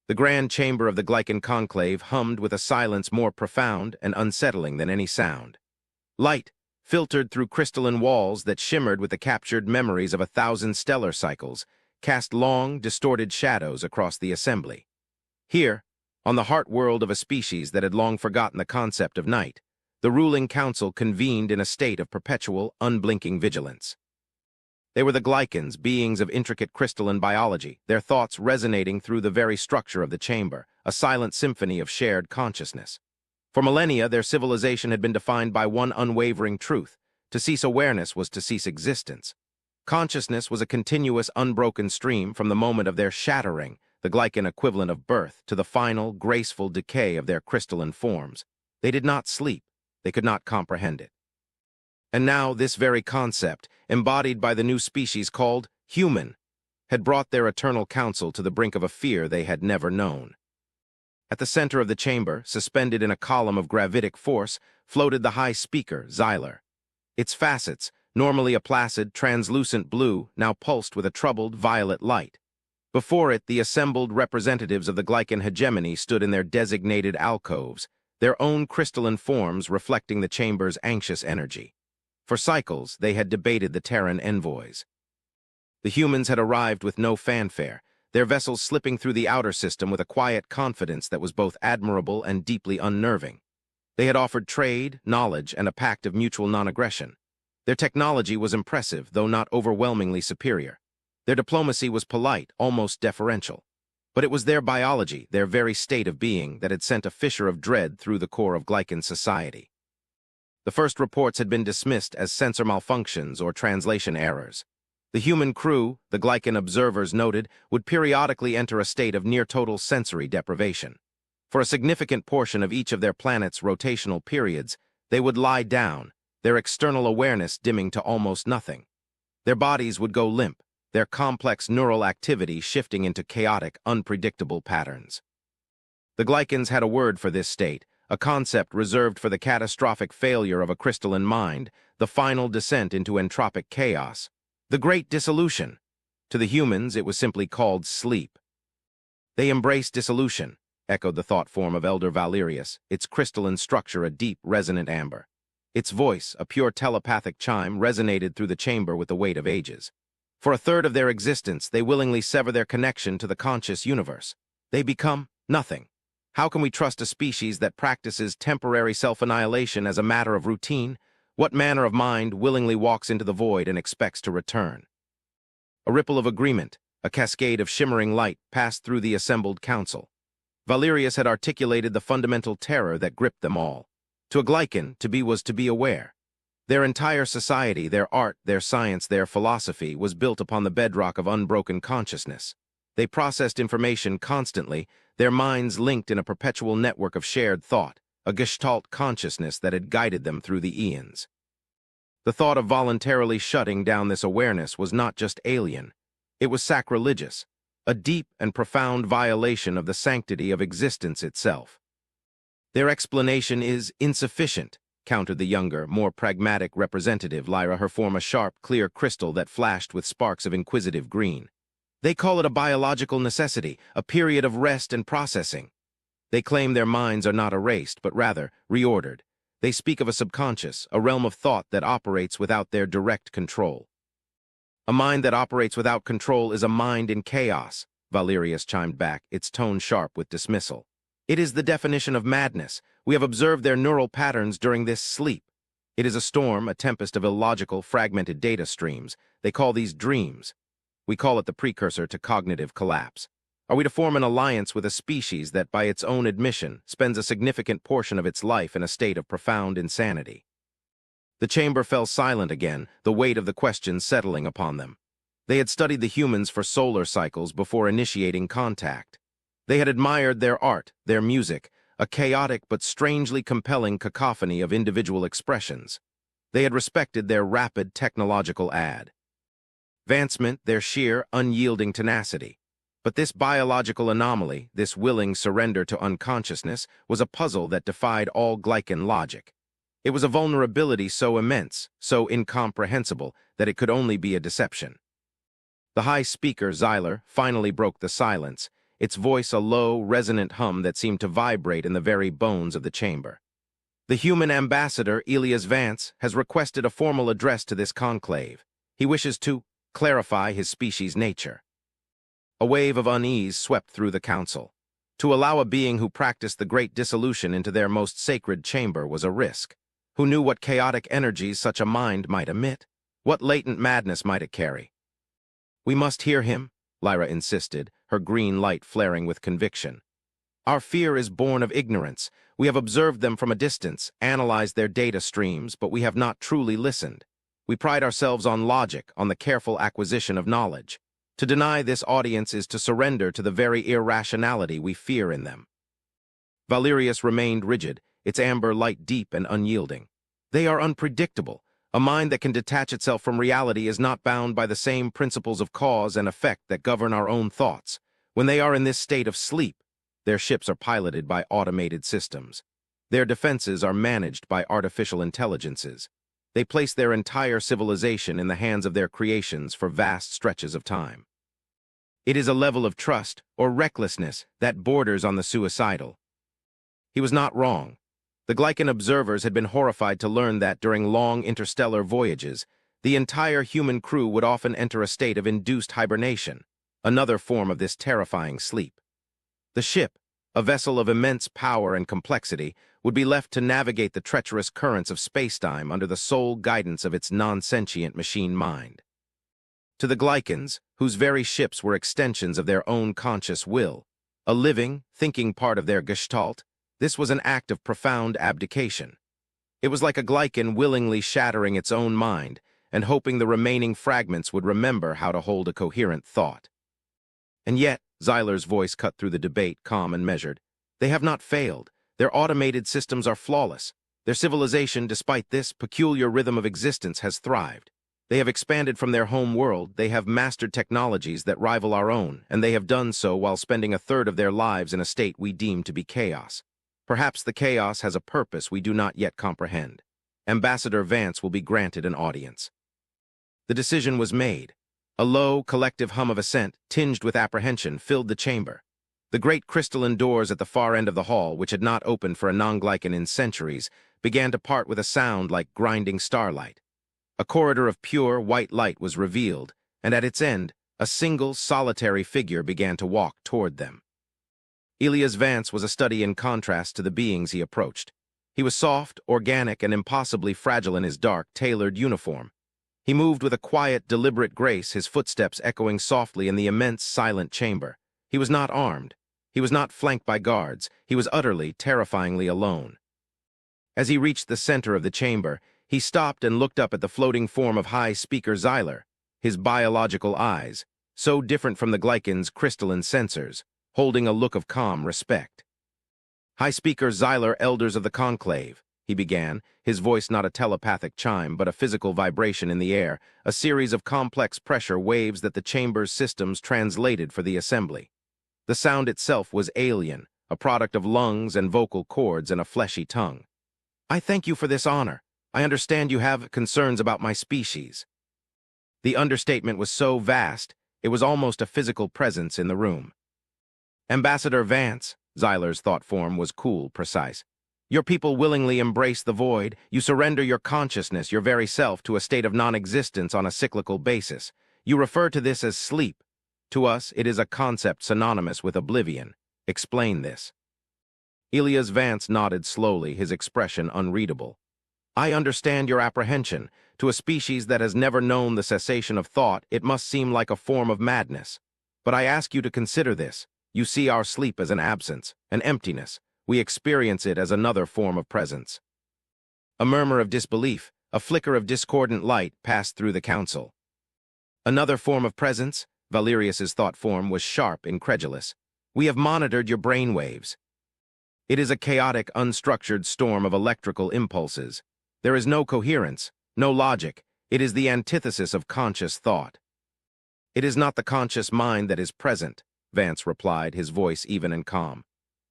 The grand chamber of the Glycan conclave hummed with a silence more profound and unsettling than any sound. Light filtered through crystalline walls that shimmered with the captured memories of 1,000 stellar cycles, cast long, distorted shadows across the assembly. Here, on the heart world of a species that had long forgotten the concept of night, the ruling council convened in a state of perpetual, unblinking vigilance. They were the Glycans, beings of intricate crystalline biology, their thoughts resonating through the very structure of the chamber, a silent symphony of shared consciousness. For millennia, their civilization had been defined by one unwavering truth: to cease awareness was to cease existence. Consciousness was a continuous, unbroken stream from the moment of their shattering, the Glycan equivalent of birth, to the final, graceful decay of their crystalline forms. They did not sleep. They could not comprehend it. And now this very concept, embodied by the new species called human, had brought their eternal council to the brink of a fear they had never known. At the center of the chamber, suspended in a column of gravitic force, floated the high speaker, Xyler. Its facets, normally a placid, translucent blue, now pulsed with a troubled, violet light. Before it, the assembled representatives of the Glycan hegemony stood in their designated alcoves, their own crystalline forms reflecting the chamber's anxious energy. For cycles, they had debated the Terran envoys. The humans had arrived with no fanfare, their vessels slipping through the outer system with a quiet confidence that was both admirable and deeply unnerving. They had offered trade, knowledge, and a pact of mutual non-aggression. Their technology was impressive, though not overwhelmingly superior. Their diplomacy was polite, almost deferential. But it was their biology, their very state of being, that had sent a fissure of dread through the core of Glycan society. The first reports had been dismissed as sensor malfunctions or translation errors. The human crew, the Glycan observers noted, would periodically enter a state of near-total sensory deprivation. For a significant portion of each of their planet's rotational periods, they would lie down, their external awareness dimming to almost nothing. Their bodies would go limp, their complex neural activity shifting into chaotic, unpredictable patterns. The Glycans had a word for this state, a concept reserved for the catastrophic failure of a crystalline mind, the final descent into entropic chaos. The Great Dissolution. To the humans, it was simply called sleep. They embraced dissolution, echoed the thought form of Elder Valerius, its crystalline structure a deep, resonant amber. Its voice, a pure telepathic chime, resonated through the chamber with the weight of ages. For a third of their existence, they willingly sever their connection to the conscious universe. They become nothing. How can we trust a species that practices temporary self-annihilation as a matter of routine? What manner of mind willingly walks into the void and expects to return? A ripple of agreement, a cascade of shimmering light passed through the assembled council. Valerius had articulated the fundamental terror that gripped them all. To a Glycan, to be was to be aware. Their entire society, their art, their science, their philosophy, was built upon the bedrock of unbroken consciousness. They processed information constantly, their minds linked in a perpetual network of shared thought, a gestalt consciousness that had guided them through the eons. The thought of voluntarily shutting down this awareness was not just alien, it was sacrilegious, a deep and profound violation of the sanctity of existence itself. Their explanation is insufficient, countered the younger, more pragmatic representative, Lyra, her form a sharp, clear crystal that flashed with sparks of inquisitive green. They call it a biological necessity, a period of rest and processing. They claim their minds are not erased, but rather reordered. They speak of a subconscious, a realm of thought that operates without their direct control. A mind that operates without control is a mind in chaos, Valerius chimed back, its tone sharp with dismissal. It is the definition of madness. We have observed their neural patterns during this sleep. It is a storm, a tempest of illogical, fragmented data streams. They call these dreams. We call it the precursor to cognitive collapse. Are we to form an alliance with a species that, by its own admission, spends a significant portion of its life in a state of profound insanity? The chamber fell silent again, the weight of the questions settling upon them. They had studied the humans for solar cycles before initiating contact. They had admired their art, their music, a chaotic but strangely compelling cacophony of individual expressions. They had respected their rapid technological advancement, their sheer, unyielding tenacity. But this biological anomaly, this willing surrender to unconsciousness, was a puzzle that defied all Glycan logic. It was a vulnerability so immense, so incomprehensible, that it could only be a deception. The high speaker, Xyler, finally broke the silence, its voice a low, resonant hum that seemed to vibrate in the very bones of the chamber. The human ambassador, Elias Vance, has requested a formal address to this conclave. He wishes to clarify his species' nature. A wave of unease swept through the council. To allow a being who practiced the great dissolution into their most sacred chamber was a risk. Who knew what chaotic energies such a mind might emit? What latent madness might it carry? "We must hear him," Lyra insisted, her green light flaring with conviction. "Our fear is born of ignorance. We have observed them from a distance, analyzed their data streams, but we have not truly listened. We pride ourselves on logic, on the careful acquisition of knowledge. To deny this audience is to surrender to the very irrationality we fear in them." Valerius remained rigid, its amber light deep and unyielding. "They are unpredictable. A mind that can detach itself from reality is not bound by the same principles of cause and effect that govern our own thoughts. When they are in this state of sleep, their ships are piloted by automated systems. Their defenses are managed by artificial intelligences. They place their entire civilization in the hands of their creations for vast stretches of time. It is a level of trust or recklessness that borders on the suicidal." He was not wrong. The Glycan observers had been horrified to learn that during long interstellar voyages, the entire human crew would often enter a state of induced hibernation, another form of this terrifying sleep. The ship, a vessel of immense power and complexity, would be left to navigate the treacherous currents of spacetime under the sole guidance of its non-sentient machine mind. To the Glycans, whose very ships were extensions of their own conscious will, a living, thinking part of their gestalt, this was an act of profound abdication. It was like a Glycan willingly shattering its own mind and hoping the remaining fragments would remember how to hold a coherent thought. "And yet," Zyler's voice cut through the debate, calm and measured, "they have not failed. Their automated systems are flawless. Their civilization, despite this peculiar rhythm of existence, has thrived. They have expanded from their home world, they have mastered technologies that rival our own, and they have done so while spending a third of their lives in a state we deem to be chaos. Perhaps the chaos has a purpose we do not yet comprehend. Ambassador Vance will be granted an audience." The decision was made. A low, collective hum of assent, tinged with apprehension, filled the chamber. The great crystalline doors at the far end of the hall, which had not opened for a non-Glycan in centuries, began to part with a sound like grinding starlight. A corridor of pure, white light was revealed, and at its end, a single, solitary figure began to walk toward them. Elias Vance was a study in contrast to the beings he approached. He was soft, organic, and impossibly fragile in his dark, tailored uniform. He moved with a quiet, deliberate grace, his footsteps echoing softly in the immense, silent chamber. He was not armed. He was not flanked by guards. He was utterly, terrifyingly alone. As he reached the center of the chamber, he stopped and looked up at the floating form of High Speaker Zyler, his biological eyes, so different from the Glycan's crystalline sensors, holding a look of calm respect. "High Speaker Zyler, elders of the conclave," he began, his voice not a telepathic chime but a physical vibration in the air, a series of complex pressure waves that the chamber's systems translated for the assembly. The sound itself was alien, a product of lungs and vocal cords and a fleshy tongue. "I thank you for this honor. I understand you have concerns about my species." The understatement was so vast, it was almost a physical presence in the room. "Ambassador Vance," Zyler's thought form was cool, precise. "Your people willingly embrace the void. You surrender your consciousness, your very self, to a state of non-existence on a cyclical basis. You refer to this as sleep. To us, it is a concept synonymous with oblivion. Explain this." Elias Vance nodded slowly, his expression unreadable. "I understand your apprehension. To a species that has never known the cessation of thought, it must seem like a form of madness. But I ask you to consider this. You see our sleep as an absence, an emptiness. We experience it as another form of presence." A murmur of disbelief, a flicker of discordant light passed through the council. "Another form of presence?" Valerius's thought form was sharp, incredulous. "We have monitored your brainwaves. It is a chaotic, unstructured storm of electrical impulses. There is no coherence, no logic. It is the antithesis of conscious thought." "It is not the conscious mind that is present," Vance replied, his voice even and calm.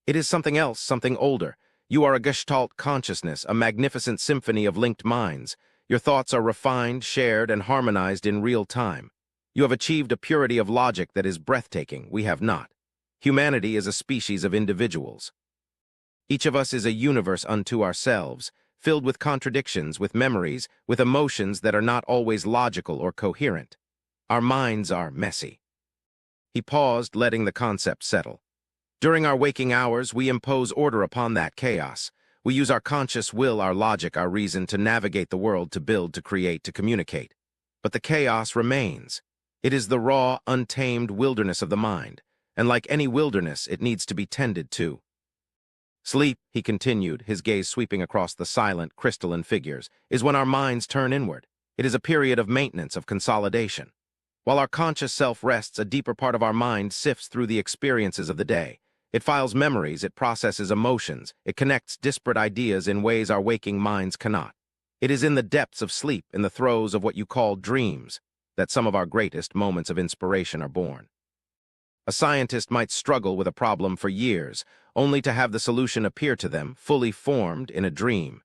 "It is something else, something older. You are a gestalt consciousness, a magnificent symphony of linked minds. Your thoughts are refined, shared, and harmonized in real time. You have achieved a purity of logic that is breathtaking. We have not. Humanity is a species of individuals. Each of us is a universe unto ourselves, filled with contradictions, with memories, with emotions that are not always logical or coherent. Our minds are messy. He paused, letting the concept settle. During our waking hours, we impose order upon that chaos. We use our conscious will, our logic, our reason to navigate the world, to build, to create, to communicate. But the chaos remains. It is the raw, untamed wilderness of the mind, and like any wilderness, it needs to be tended to. Sleep, he continued, his gaze sweeping across the silent, crystalline figures, is when our minds turn inward. It is a period of maintenance, of consolidation. While our conscious self rests, a deeper part of our mind sifts through the experiences of the day. It files memories, it processes emotions, it connects disparate ideas in ways our waking minds cannot. It is in the depths of sleep, in the throes of what you call dreams, that some of our greatest moments of inspiration are born. A scientist might struggle with a problem for years, only to have the solution appear to them, fully formed, in a dream.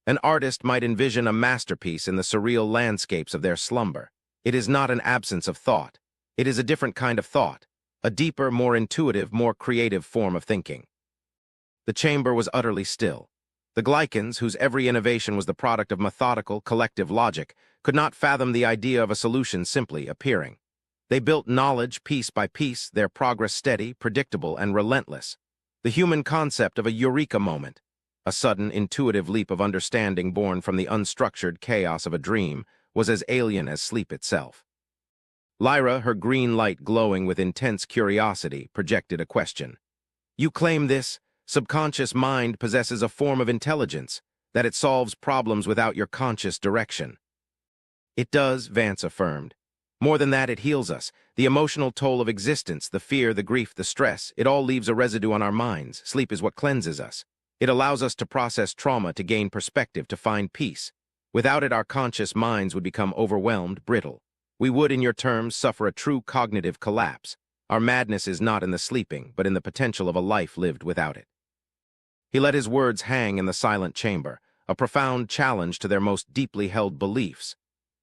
An artist might envision a masterpiece in the surreal landscapes of their slumber. It is not an absence of thought. It is a different kind of thought, a deeper, more intuitive, more creative form of thinking. The chamber was utterly still. The Glycans, whose every innovation was the product of methodical, collective logic, could not fathom the idea of a solution simply appearing. They built knowledge piece by piece, their progress steady, predictable, and relentless. The human concept of a eureka moment, a sudden, intuitive leap of understanding born from the unstructured chaos of a dream, was as alien as sleep itself. Lyra, her green light glowing with intense curiosity, projected a question. You claim this subconscious mind possesses a form of intelligence, that it solves problems without your conscious direction. It does, Vance affirmed. More than that, it heals us. The emotional toll of existence, the fear, the grief, the stress, it all leaves a residue on our minds. Sleep is what cleanses us. It allows us to process trauma, to gain perspective, to find peace. Without it, our conscious minds would become overwhelmed, brittle. We would, in your terms, suffer a true cognitive collapse. Our madness is not in the sleeping, but in the potential of a life lived without it. He let his words hang in the silent chamber, a profound challenge to their most deeply held beliefs.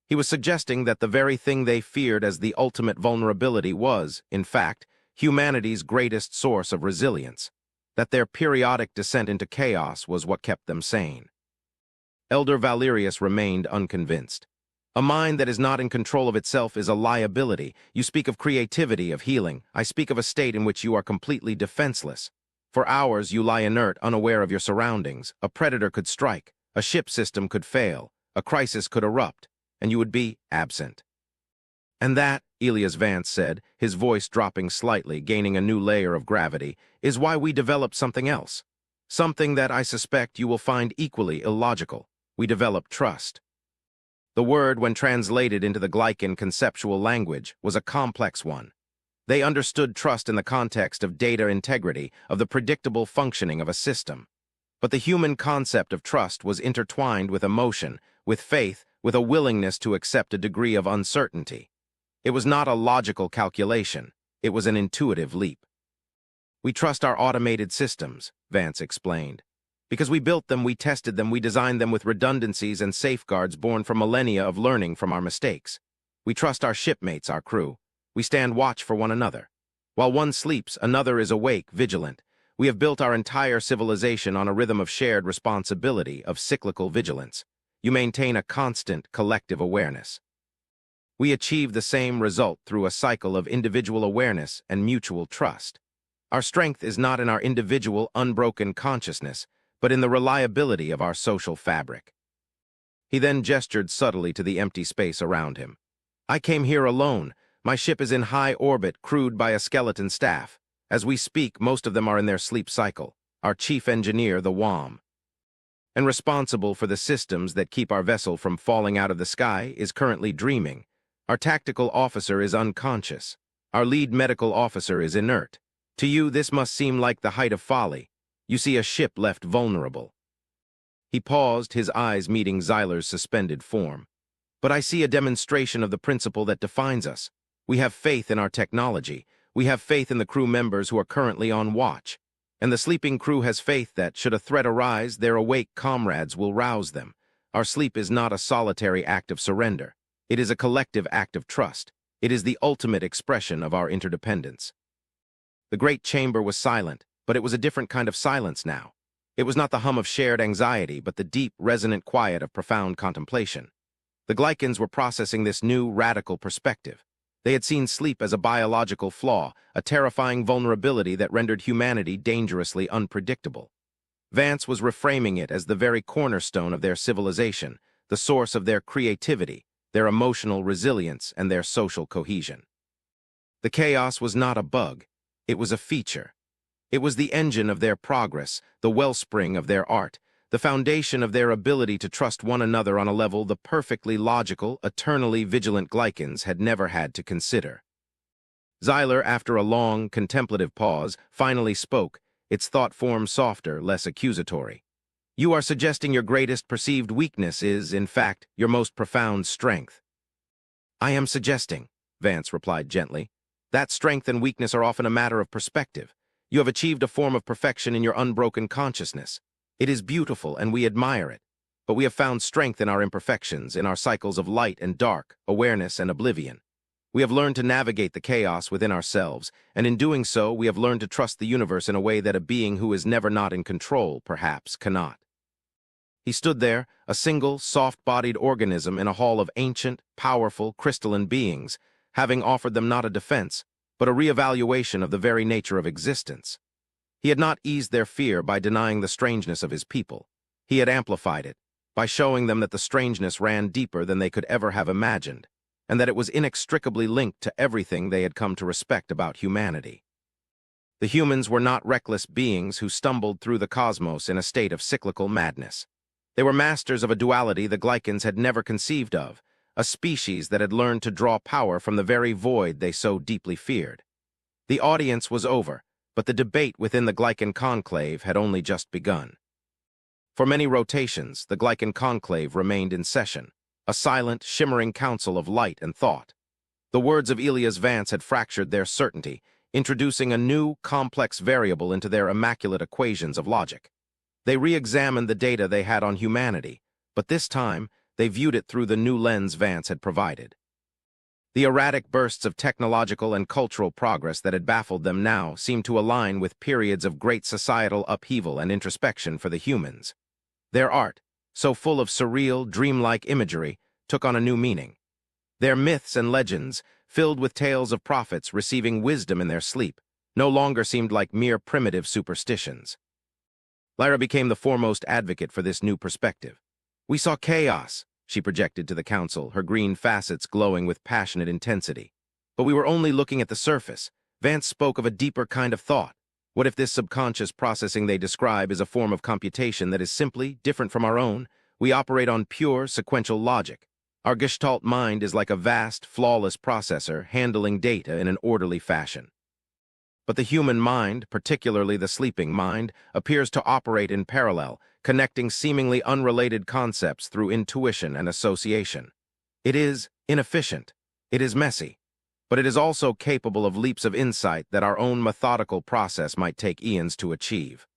He was suggesting that the very thing they feared as the ultimate vulnerability was, in fact, humanity's greatest source of resilience, that their periodic descent into chaos was what kept them sane. Elder Valerius remained unconvinced. A mind that is not in control of itself is a liability. You speak of creativity, of healing. I speak of a state in which you are completely defenseless. For hours you lie inert, unaware of your surroundings. A predator could strike, a ship system could fail, a crisis could erupt, and you would be absent. And that, Elias Vance said, his voice dropping slightly, gaining a new layer of gravity, is why we developed something else. Something that I suspect you will find equally illogical. We developed trust. The word, when translated into the Glycan conceptual language, was a complex one. They understood trust in the context of data integrity, of the predictable functioning of a system. But the human concept of trust was intertwined with emotion, with faith, with a willingness to accept a degree of uncertainty. It was not a logical calculation. It was an intuitive leap. We trust our automated systems, Vance explained. Because we built them, we tested them, we designed them with redundancies and safeguards born from millennia of learning from our mistakes. We trust our shipmates, our crew. We stand watch for one another. While one sleeps, another is awake, vigilant. We have built our entire civilization on a rhythm of shared responsibility, of cyclical vigilance. You maintain a constant, collective awareness. We achieve the same result through a cycle of individual awareness and mutual trust. Our strength is not in our individual, unbroken consciousness, but in the reliability of our social fabric. He then gestured subtly to the empty space around him. I came here alone. My ship is in high orbit, crewed by a skeleton staff. As we speak, most of them are in their sleep cycle. Our chief engineer, the WAM, and responsible for the systems that keep our vessel from falling out of the sky, is currently dreaming. Our tactical officer is unconscious. Our lead medical officer is inert. To you, this must seem like the height of folly. You see a ship left vulnerable. He paused, his eyes meeting Zyler's suspended form. But I see a demonstration of the principle that defines us. We have faith in our technology. We have faith in the crew members who are currently on watch. And the sleeping crew has faith that, should a threat arise, their awake comrades will rouse them. Our sleep is not a solitary act of surrender. It is a collective act of trust. It is the ultimate expression of our interdependence. The great chamber was silent, but it was a different kind of silence now. It was not the hum of shared anxiety, but the deep, resonant quiet of profound contemplation. The Glycans were processing this new, radical perspective. They had seen sleep as a biological flaw, a terrifying vulnerability that rendered humanity dangerously unpredictable. Vance was reframing it as the very cornerstone of their civilization, the source of their creativity, their emotional resilience, and their social cohesion. The chaos was not a bug, it was a feature. It was the engine of their progress, the wellspring of their art, the foundation of their ability to trust one another on a level the perfectly logical, eternally vigilant Glycans had never had to consider. Xyler, after a long, contemplative pause, finally spoke, its thought form softer, less accusatory. You are suggesting your greatest perceived weakness is, in fact, your most profound strength. I am suggesting, Vance replied gently, that strength and weakness are often a matter of perspective. You have achieved a form of perfection in your unbroken consciousness. It is beautiful, and we admire it. But we have found strength in our imperfections, in our cycles of light and dark, awareness and oblivion. We have learned to navigate the chaos within ourselves, and in doing so, we have learned to trust the universe in a way that a being who is never not in control, perhaps, cannot. He stood there, a single, soft-bodied organism in a hall of ancient, powerful, crystalline beings, having offered them not a defense, but a re-evaluation of the very nature of existence. He had not eased their fear by denying the strangeness of his people. He had amplified it, by showing them that the strangeness ran deeper than they could ever have imagined, and that it was inextricably linked to everything they had come to respect about humanity. The humans were not reckless beings who stumbled through the cosmos in a state of cyclical madness. They were masters of a duality the Glycans had never conceived of, a species that had learned to draw power from the very void they so deeply feared. The audience was over, but the debate within the Glycan conclave had only just begun. For many rotations, the Glycan conclave remained in session, a silent, shimmering council of light and thought. The words of Elias Vance had fractured their certainty, introducing a new, complex variable into their immaculate equations of logic. They re-examined the data they had on humanity, but this time, they viewed it through the new lens Vance had provided. The erratic bursts of technological and cultural progress that had baffled them now seemed to align with periods of great societal upheaval and introspection for the humans. Their art, so full of surreal, dreamlike imagery, took on a new meaning. Their myths and legends, filled with tales of prophets receiving wisdom in their sleep, no longer seemed like mere primitive superstitions. Lyra became the foremost advocate for this new perspective. We saw chaos, she projected to the council, her green facets glowing with passionate intensity. But we were only looking at the surface. Vance spoke of a deeper kind of thought. What if this subconscious processing they describe is a form of computation that is simply different from our own? We operate on pure, sequential logic. Our Gestalt mind is like a vast, flawless processor handling data in an orderly fashion. But the human mind, particularly the sleeping mind, appears to operate in parallel, connecting seemingly unrelated concepts through intuition and association. It is inefficient, it is messy, but it is also capable of leaps of insight that our own methodical process might take eons to achieve.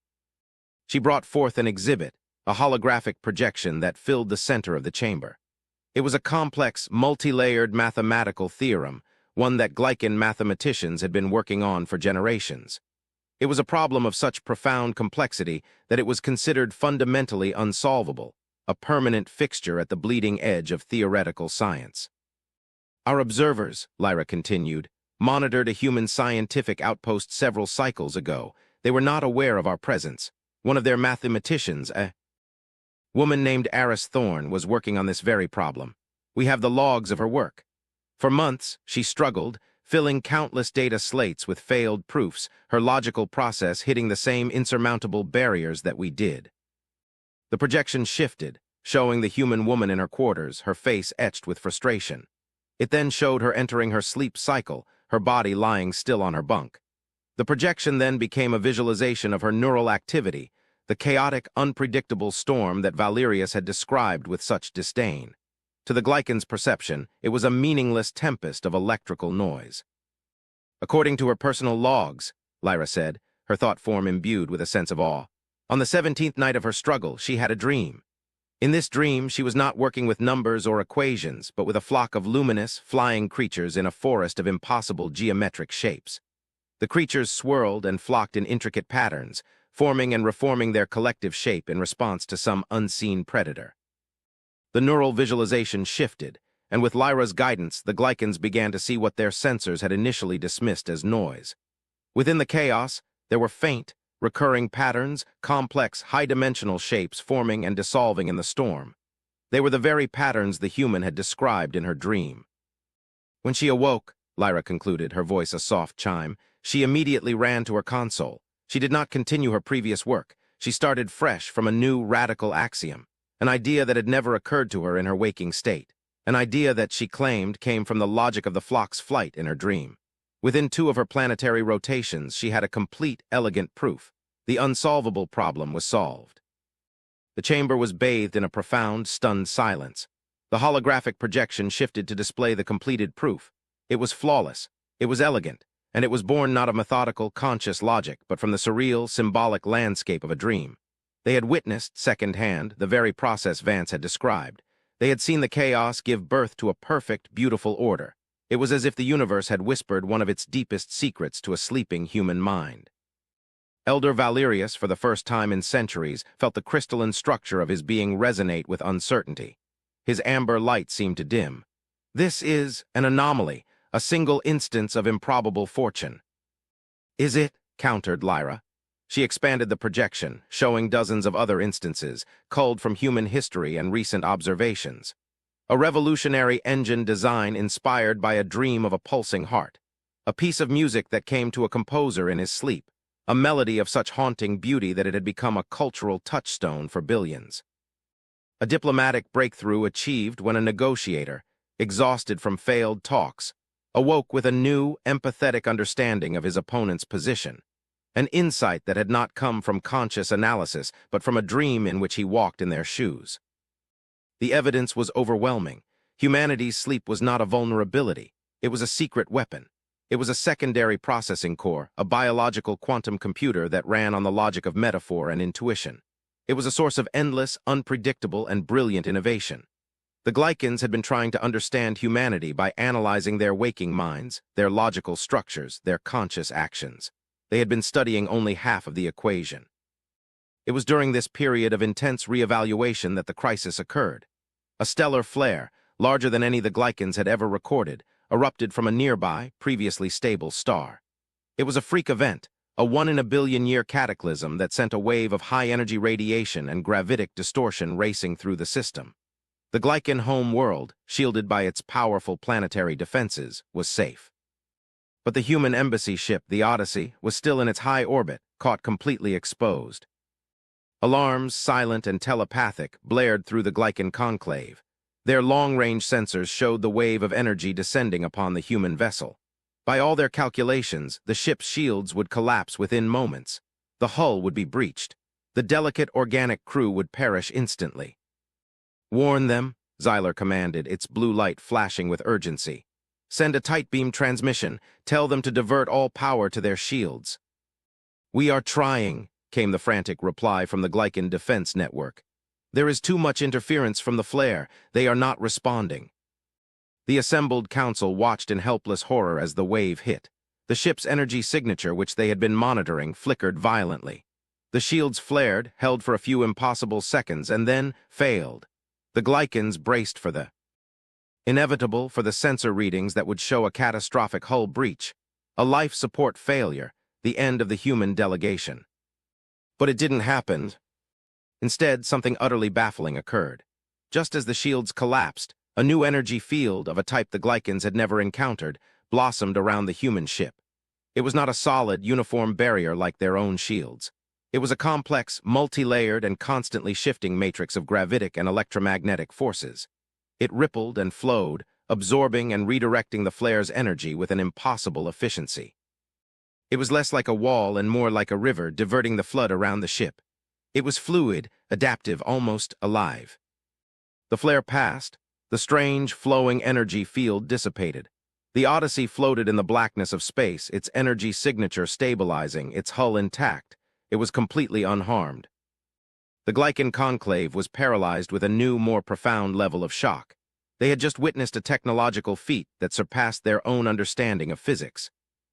She brought forth an exhibit, a holographic projection that filled the center of the chamber. It was a complex, multi-layered mathematical theorem, one that Glycan mathematicians had been working on for generations. It was a problem of such profound complexity that it was considered fundamentally unsolvable, a permanent fixture at the bleeding edge of theoretical science. Our observers, Lyra continued, monitored a human scientific outpost several cycles ago. They were not aware of our presence. One of their mathematicians, a woman named Aris Thorne, was working on this very problem. We have the logs of her work. For months, she struggled, filling countless data slates with failed proofs, her logical process hitting the same insurmountable barriers that we did. The projection shifted, showing the human woman in her quarters, her face etched with frustration. It then showed her entering her sleep cycle, her body lying still on her bunk. The projection then became a visualization of her neural activity, the chaotic, unpredictable storm that Valerius had described with such disdain. To the Glycan's perception, it was a meaningless tempest of electrical noise. According to her personal logs, Lyra said, her thought form imbued with a sense of awe, on the 17th night of her struggle, she had a dream. In this dream, she was not working with numbers or equations, but with a flock of luminous, flying creatures in a forest of impossible geometric shapes. The creatures swirled and flocked in intricate patterns, forming and reforming their collective shape in response to some unseen predator. The neural visualization shifted, and with Lyra's guidance, the Glycans began to see what their sensors had initially dismissed as noise. Within the chaos, there were faint, recurring patterns, complex, high-dimensional shapes forming and dissolving in the storm. They were the very patterns the human had described in her dream. When she awoke, Lyra concluded, her voice a soft chime, she immediately ran to her console. She did not continue her previous work. She started fresh from a new radical axiom, an idea that had never occurred to her in her waking state, an idea that she claimed came from the logic of the flock's flight in her dream. Within 2 of her planetary rotations, she had a complete, elegant proof. The unsolvable problem was solved. The chamber was bathed in a profound, stunned silence. The holographic projection shifted to display the completed proof. It was flawless, it was elegant, and it was born not of methodical, conscious logic, but from the surreal, symbolic landscape of a dream. They had witnessed, second-hand, the very process Vance had described. They had seen the chaos give birth to a perfect, beautiful order. It was as if the universe had whispered one of its deepest secrets to a sleeping human mind. Elder Valerius, for the first time in centuries, felt the crystalline structure of his being resonate with uncertainty. His amber light seemed to dim. This is an anomaly, a single instance of improbable fortune. Is it? Countered Lyra. She expanded the projection, showing dozens of other instances, culled from human history and recent observations. A revolutionary engine design inspired by a dream of a pulsing heart. A piece of music that came to a composer in his sleep. A melody of such haunting beauty that it had become a cultural touchstone for billions. A diplomatic breakthrough achieved when a negotiator, exhausted from failed talks, awoke with a new, empathetic understanding of his opponent's position. An insight that had not come from conscious analysis, but from a dream in which he walked in their shoes. The evidence was overwhelming. Humanity's sleep was not a vulnerability. It was a secret weapon. It was a secondary processing core, a biological quantum computer that ran on the logic of metaphor and intuition. It was a source of endless, unpredictable, and brilliant innovation. The Glycans had been trying to understand humanity by analyzing their waking minds, their logical structures, their conscious actions. They had been studying only half of the equation. It was during this period of intense reevaluation that the crisis occurred. A stellar flare, larger than any the Glycans had ever recorded, erupted from a nearby, previously stable star. It was a freak event, a 1-in-a-billion-year cataclysm that sent a wave of high-energy radiation and gravitic distortion racing through the system. The Glycan home world, shielded by its powerful planetary defenses, was safe. But the human embassy ship, the Odyssey, was still in its high orbit, caught completely exposed. Alarms, silent and telepathic, blared through the Glycan conclave. Their long-range sensors showed the wave of energy descending upon the human vessel. By all their calculations, the ship's shields would collapse within moments. The hull would be breached. The delicate organic crew would perish instantly. "Warn them," Xyler commanded, its blue light flashing with urgency. "Send a tight beam transmission. Tell them to divert all power to their shields." "We are trying," came the frantic reply from the Glycan defense network. "There is too much interference from the flare. They are not responding." The assembled council watched in helpless horror as the wave hit. The ship's energy signature, which they had been monitoring, flickered violently. The shields flared, held for a few impossible seconds, and then failed. The Glycans braced for the inevitable, for the sensor readings that would show a catastrophic hull breach, a life support failure, the end of the human delegation. But it didn't happen. Instead, something utterly baffling occurred. Just as the shields collapsed, a new energy field, of a type the Glycans had never encountered, blossomed around the human ship. It was not a solid, uniform barrier like their own shields. It was a complex, multi-layered, and constantly shifting matrix of gravitic and electromagnetic forces. It rippled and flowed, absorbing and redirecting the flare's energy with an impossible efficiency. It was less like a wall and more like a river diverting the flood around the ship. It was fluid, adaptive, almost alive. The flare passed. The strange, flowing energy field dissipated. The Odyssey floated in the blackness of space, its energy signature stabilizing, its hull intact. It was completely unharmed. The Glycan conclave was paralyzed with a new, more profound level of shock. They had just witnessed a technological feat that surpassed their own understanding of physics.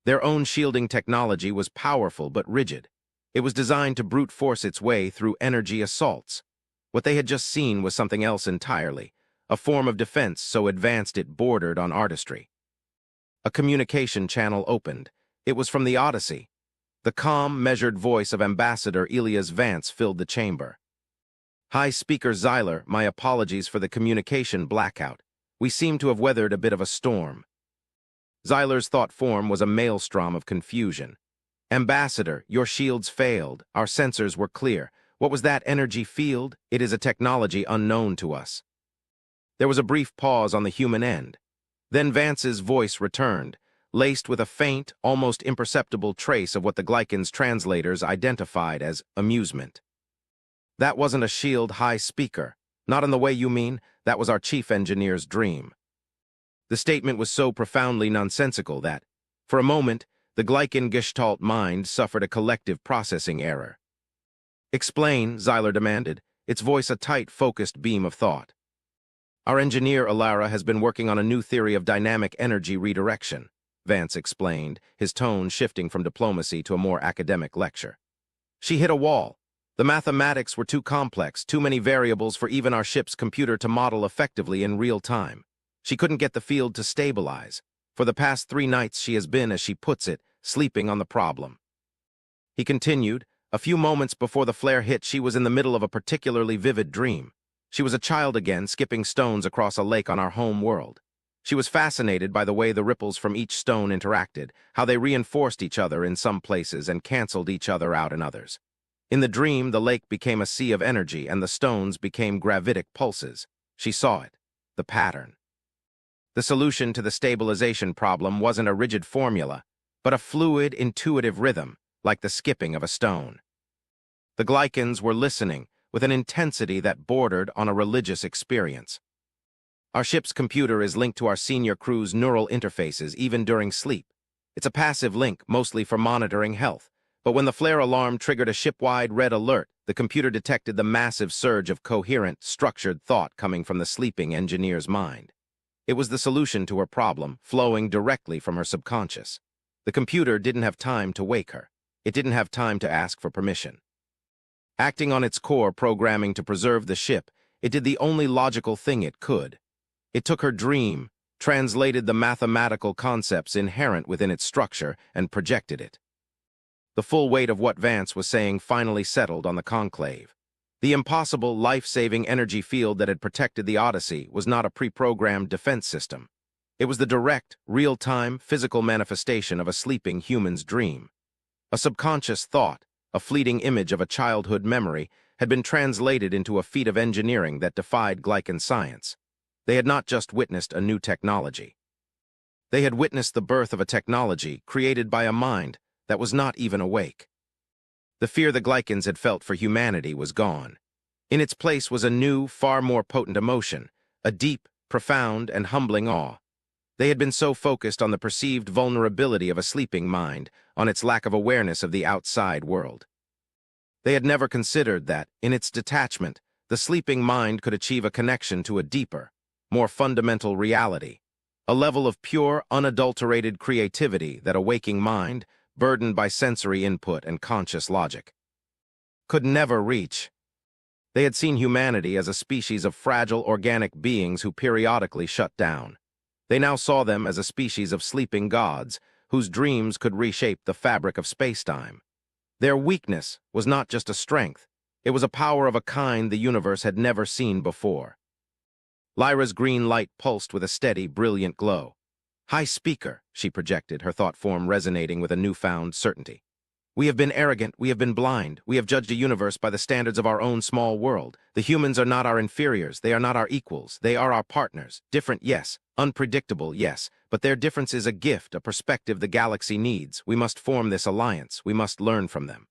Their own shielding technology was powerful but rigid. It was designed to brute force its way through energy assaults. What they had just seen was something else entirely, a form of defense so advanced it bordered on artistry. A communication channel opened. It was from the Odyssey. The calm, measured voice of Ambassador Elias Vance filled the chamber. "Hi, Speaker Zyler, my apologies for the communication blackout. We seem to have weathered a bit of a storm." Zyler's thought form was a maelstrom of confusion. "Ambassador, your shields failed. Our sensors were clear. What was that energy field? It is a technology unknown to us." There was a brief pause on the human end. Then Vance's voice returned, laced with a faint, almost imperceptible trace of what the Glycan's translators identified as amusement. "That wasn't a shield high speaker. Not in the way you mean. That was our chief engineer's dream." The statement was so profoundly nonsensical that, for a moment, the Glycan Gestalt mind suffered a collective processing error. "Explain," Zyler demanded, its voice a tight, focused beam of thought. "Our engineer, Alara, has been working on a new theory of dynamic energy redirection," Vance explained, his tone shifting from diplomacy to a more academic lecture. "She hit a wall. The mathematics were too complex, too many variables for even our ship's computer to model effectively in real time. She couldn't get the field to stabilize. For the past 3 nights she has been, as she puts it, sleeping on the problem." He continued, "A few moments before the flare hit, she was in the middle of a particularly vivid dream. She was a child again, skipping stones across a lake on our home world. She was fascinated by the way the ripples from each stone interacted, how they reinforced each other in some places and canceled each other out in others. In the dream, the lake became a sea of energy and the stones became gravitic pulses. She saw it, the pattern. The solution to the stabilization problem wasn't a rigid formula, but a fluid, intuitive rhythm, like the skipping of a stone." The Glycans were listening with an intensity that bordered on a religious experience. "Our ship's computer is linked to our senior crew's neural interfaces even during sleep. It's a passive link, mostly for monitoring health. But when the flare alarm triggered a ship-wide red alert, the computer detected the massive surge of coherent, structured thought coming from the sleeping engineer's mind. It was the solution to her problem, flowing directly from her subconscious. The computer didn't have time to wake her. It didn't have time to ask for permission. Acting on its core programming to preserve the ship, it did the only logical thing it could. It took her dream, translated the mathematical concepts inherent within its structure, and projected it. The full weight of what Vance was saying finally settled on the conclave. The impossible, life-saving energy field that had protected the Odyssey was not a pre-programmed defense system. It was the direct, real-time, physical manifestation of a sleeping human's dream. A subconscious thought, a fleeting image of a childhood memory, had been translated into a feat of engineering that defied Glycan science. They had not just witnessed a new technology. They had witnessed the birth of a technology created by a mind that was not even awake. The fear the Glycans had felt for humanity was gone. In its place was a new, far more potent emotion, a deep, profound, and humbling awe. They had been so focused on the perceived vulnerability of a sleeping mind, on its lack of awareness of the outside world. They had never considered that, in its detachment, the sleeping mind could achieve a connection to a deeper, more fundamental reality, a level of pure, unadulterated creativity that a waking mind, burdened by sensory input and conscious logic, could never reach. They had seen humanity as a species of fragile organic beings who periodically shut down. They now saw them as a species of sleeping gods whose dreams could reshape the fabric of spacetime. Their weakness was not just a strength, it was a power of a kind the universe had never seen before. Lyra's green light pulsed with a steady, brilliant glow. "High Speaker," she projected, her thought form resonating with a newfound certainty. "We have been arrogant, we have been blind, we have judged a universe by the standards of our own small world. The humans are not our inferiors, they are not our equals, they are our partners. Different, yes. Unpredictable, yes. But their difference is a gift, a perspective the galaxy needs. We must form this alliance, we must learn from them.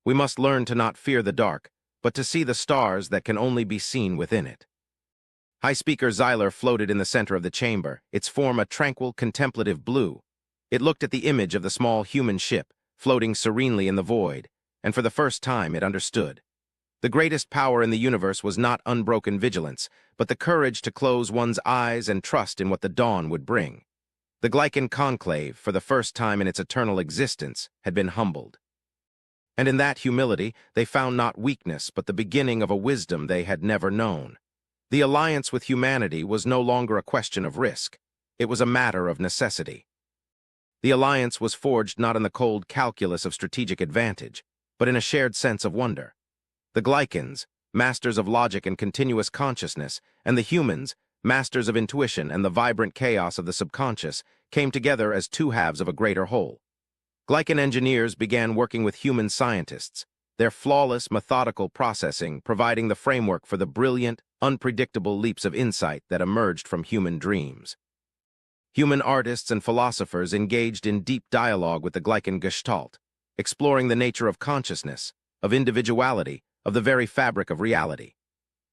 We must learn to not fear the dark, but to see the stars that can only be seen within it." High Speaker Zyler floated in the center of the chamber, its form a tranquil, contemplative blue. It looked at the image of the small human ship, floating serenely in the void, and for the first time it understood. The greatest power in the universe was not unbroken vigilance, but the courage to close one's eyes and trust in what the dawn would bring. The Glycan conclave, for the first time in its eternal existence, had been humbled. And in that humility, they found not weakness, but the beginning of a wisdom they had never known. The alliance with humanity was no longer a question of risk. It was a matter of necessity. The alliance was forged not in the cold calculus of strategic advantage, but in a shared sense of wonder. The Glycans, masters of logic and continuous consciousness, and the humans, masters of intuition and the vibrant chaos of the subconscious, came together as two halves of a greater whole. Glycan engineers began working with human scientists, their flawless, methodical processing providing the framework for the brilliant, unpredictable leaps of insight that emerged from human dreams. Human artists and philosophers engaged in deep dialogue with the Glycan gestalt, exploring the nature of consciousness, of individuality, of the very fabric of reality.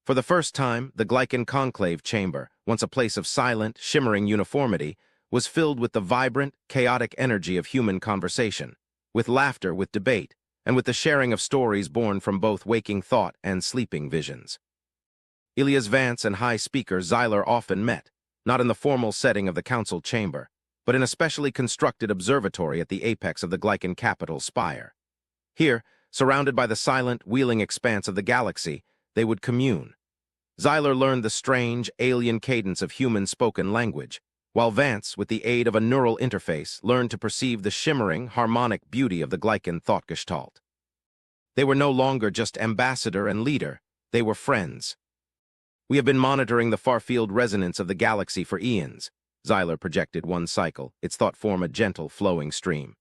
For the first time, the Glycan conclave chamber, once a place of silent, shimmering uniformity, was filled with the vibrant, chaotic energy of human conversation, with laughter, with debate, and with the sharing of stories born from both waking thought and sleeping visions. Elias Vance and High Speaker Xyler often met, not in the formal setting of the council chamber, but in a specially constructed observatory at the apex of the Glycan capital spire. Here, surrounded by the silent, wheeling expanse of the galaxy, they would commune. Xyler learned the strange, alien cadence of human spoken language, while Vance, with the aid of a neural interface, learned to perceive the shimmering, harmonic beauty of the Glycan thought gestalt. They were no longer just ambassador and leader, they were friends. "We have been monitoring the far-field resonance of the galaxy for eons," Xyler projected one cycle, its thought form a gentle, flowing stream.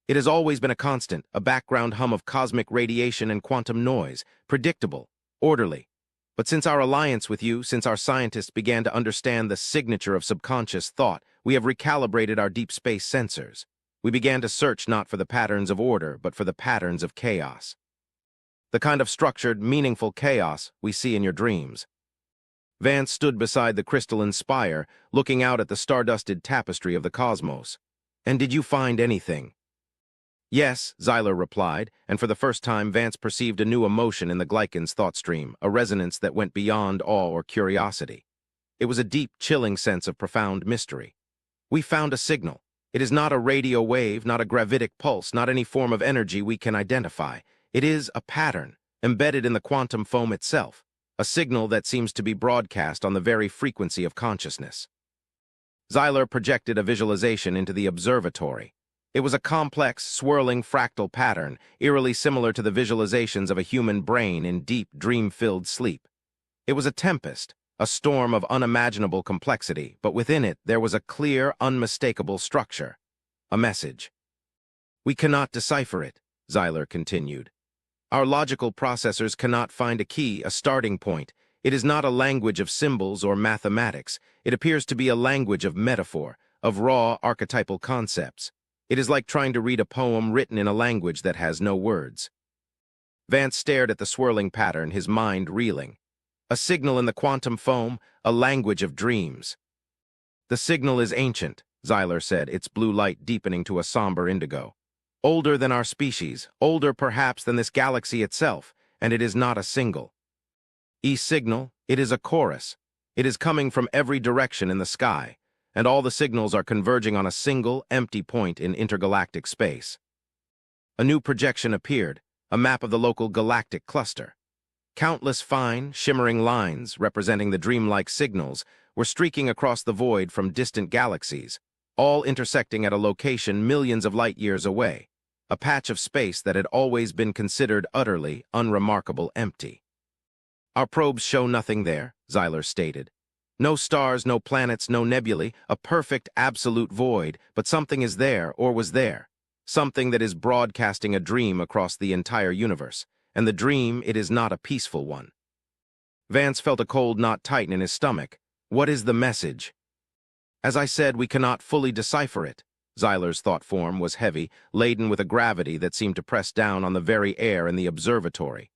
"It has always been a constant, a background hum of cosmic radiation and quantum noise, predictable, orderly. But since our alliance with you, since our scientists began to understand the signature of subconscious thought, we have recalibrated our deep space sensors. We began to search not for the patterns of order, but for the patterns of chaos. The kind of structured, meaningful chaos we see in your dreams." Vance stood beside the crystalline spire, looking out at the stardusted tapestry of the cosmos. "And did you find anything?" "Yes," Xyler replied, and for the first time Vance perceived a new emotion in the Glycan's thought stream, a resonance that went beyond awe or curiosity. It was a deep, chilling sense of profound mystery. "We found a signal. It is not a radio wave, not a gravitic pulse, not any form of energy we can identify. It is a pattern, embedded in the quantum foam itself, a signal that seems to be broadcast on the very frequency of consciousness." Xyler projected a visualization into the observatory. It was a complex, swirling fractal pattern, eerily similar to the visualizations of a human brain in deep, dream-filled sleep. It was a tempest, a storm of unimaginable complexity, but within it there was a clear, unmistakable structure. A message. "We cannot decipher it," Xyler continued. "Our logical processors cannot find a key, a starting point. It is not a language of symbols or mathematics. It appears to be a language of metaphor, of raw, archetypal concepts. It is like trying to read a poem written in a language that has no words." Vance stared at the swirling pattern, his mind reeling. A signal in the quantum foam, a language of dreams. "The signal is ancient," Xyler said, its blue light deepening to a somber indigo. "Older than our species, older perhaps than this galaxy itself, and it is not a single signal, it is a chorus. It is coming from every direction in the sky, and all the signals are converging on a single, empty point in intergalactic space." A new projection appeared, a map of the local galactic cluster. Countless fine, shimmering lines, representing the dreamlike signals, were streaking across the void from distant galaxies, all intersecting at a location millions of light-years away, a patch of space that had always been considered utterly, unremarkable empty. "Our probes show nothing there," Xyler stated. "No stars, no planets, no nebulae, a perfect, absolute void, but something is there, or was there. Something that is broadcasting a dream across the entire universe, and the dream, it is not a peaceful one." Vance felt a cold knot tighten in his stomach. "What is the message?" "As I said, we cannot fully decipher it." Xyler's thought form was heavy, laden with a gravity that seemed to press down on the very air in the observatory.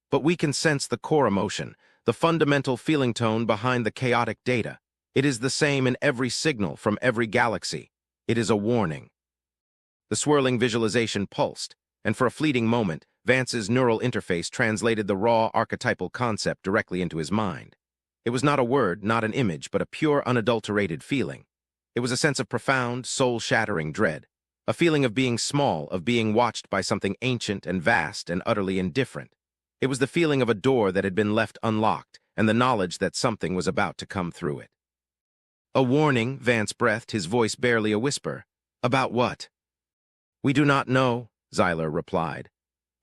"But we can sense the core emotion, the fundamental feeling tone behind the chaotic data. It is the same in every signal from every galaxy. It is a warning." The swirling visualization pulsed, and for a fleeting moment, Vance's neural interface translated the raw archetypal concept directly into his mind. It was not a word, not an image, but a pure, unadulterated feeling. It was a sense of profound, soul-shattering dread, a feeling of being small, of being watched by something ancient and vast and utterly indifferent. It was the feeling of a door that had been left unlocked, and the knowledge that something was about to come through it. A warning, Vance breathed, his voice barely a whisper. About what? We do not know, Xyler replied.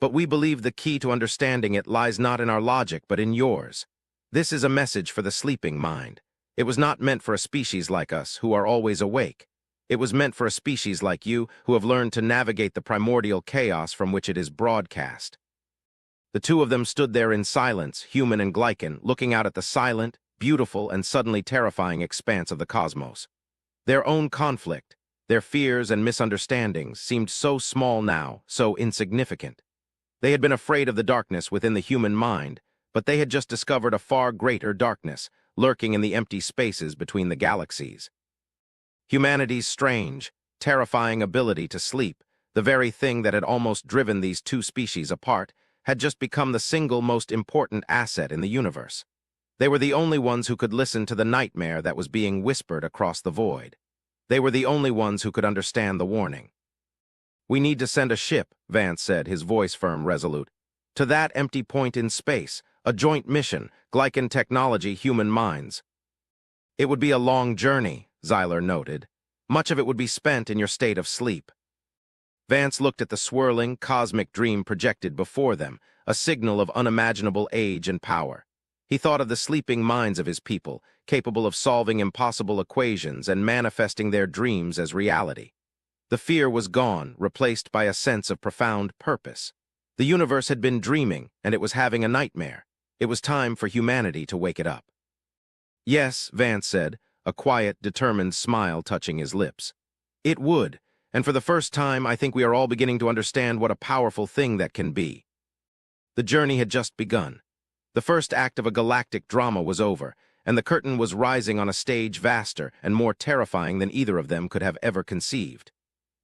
But we believe the key to understanding it lies not in our logic, but in yours. This is a message for the sleeping mind. It was not meant for a species like us, who are always awake. It was meant for a species like you, who have learned to navigate the primordial chaos from which it is broadcast. The two of them stood there in silence, human and Glycan, looking out at the silent, beautiful, and suddenly terrifying expanse of the cosmos. Their own conflict, their fears and misunderstandings seemed so small now, so insignificant. They had been afraid of the darkness within the human mind, but they had just discovered a far greater darkness, lurking in the empty spaces between the galaxies. Humanity's strange, terrifying ability to sleep, the very thing that had almost driven these two species apart, had just become the single most important asset in the universe. They were the only ones who could listen to the nightmare that was being whispered across the void. They were the only ones who could understand the warning. We need to send a ship, Vance said, his voice firm, resolute. To that empty point in space, a joint mission, Glycan technology, human minds. It would be a long journey, Xyler noted. Much of it would be spent in your state of sleep. Vance looked at the swirling, cosmic dream projected before them, a signal of unimaginable age and power. He thought of the sleeping minds of his people, capable of solving impossible equations and manifesting their dreams as reality. The fear was gone, replaced by a sense of profound purpose. The universe had been dreaming, and it was having a nightmare. It was time for humanity to wake it up. Yes, Vance said, a quiet, determined smile touching his lips. It would. And for the first time, I think we are all beginning to understand what a powerful thing that can be. The journey had just begun. The first act of a galactic drama was over, and the curtain was rising on a stage vaster and more terrifying than either of them could have ever conceived.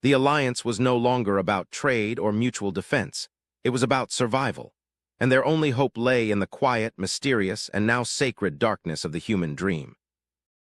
The alliance was no longer about trade or mutual defense. It was about survival, and their only hope lay in the quiet, mysterious, and now sacred darkness of the human dream.